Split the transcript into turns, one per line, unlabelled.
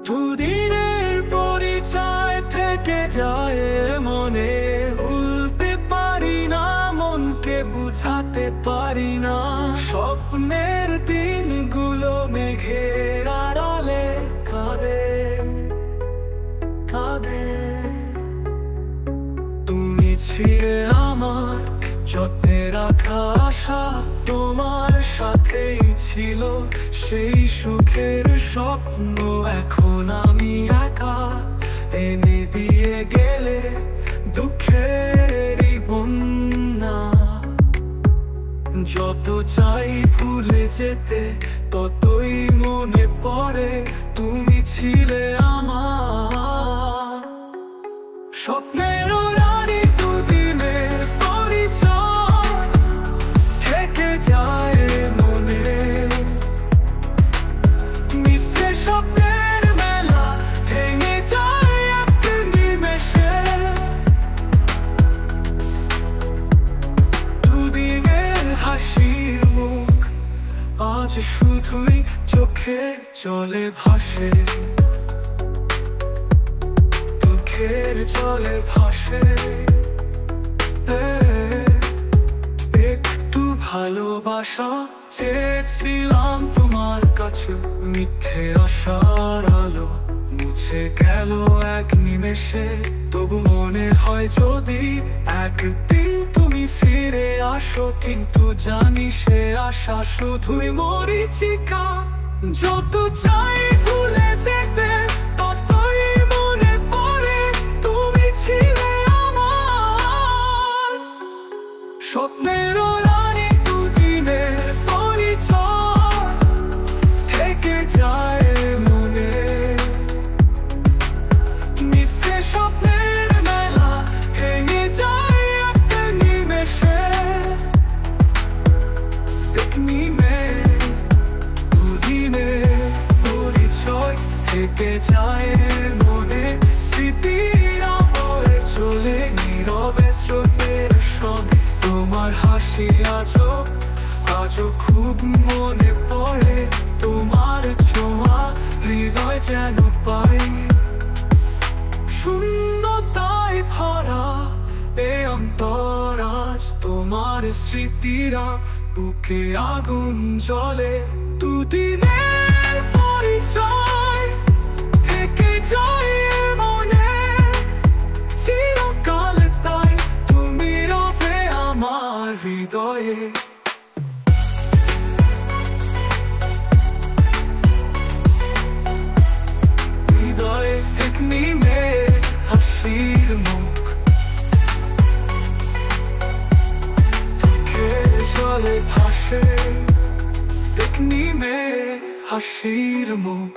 দুদিনের পরিচয় থেকে যায় মনে, ভুলতে পারি না, মনকে বুঝাতে পারি না। স্বপ্নের দিনগুলো মেঘের আড়ালে কাঁদে কাঁদে। তুমি ছিলে আমার যত্নে রাখা আশা, তোমার সাথেই ছিল সেই সুখের স্বপ্ন। এখন আমি একা, এনে দিয়ে গেলে দুঃখেরই বন্যা। যত চাই ভুলে যেতে, ততই মনে পড়ে তুমি ছিলে আমার স্বপ্নের রানী। দুদিনের পরিচয় থেকে যায় মনে, মিথ্যে স্বপ্নের মেলা ভেঙে যায় এক নিমেষে। দুদিনের হাসির মুখ আজ শুধুই চোখে জলে ভাসে, দুঃখের জলে ভাসে। একটু ভালোবাসা চেয়েছিলাম তোমার কাছে, মিথ্যে আশার আলো মুছে গেল এক নিমেষে। তবু মনে হয় যদি একদিন তুমি ফিরে আসো, কিন্তু জানি সে আশা শুধুই মরীচিকা। যত চাই ভুলে যেতে, ততই মনে পড়ে তুমি ছিলে আমার স্বপ্নের রানী। দুদিনের পরিচয় থেকে যায় মনে, মিথ্যে স্বপ্নের মেলা ভেঙে যায় এক নিমেষে। এক দুদিনের পরিচয় থেকে যায় মনে, স্মৃতিরা বয়ে চলে নীরবে স্রোতের সঙ্গে। তোমার হাসি আজও খুব মনে পড়ে, তোমার ছোঁয়া হৃদয় যেন পাই। শূন্যতায় ভরা এ অন্তর আজ, তোমার স্মৃতিরা বুকে আগুন জ্বলে। দুদিনের পরিচয় থেকে যায় মনে, চিরকাল তাই তুমি রবে আমার হৃদয়ে। হৃদয়ে এক নিমেষে হাসির মুখ, দুঃখের জলে ভাসে। এক নিমেষে হাসির মুখ।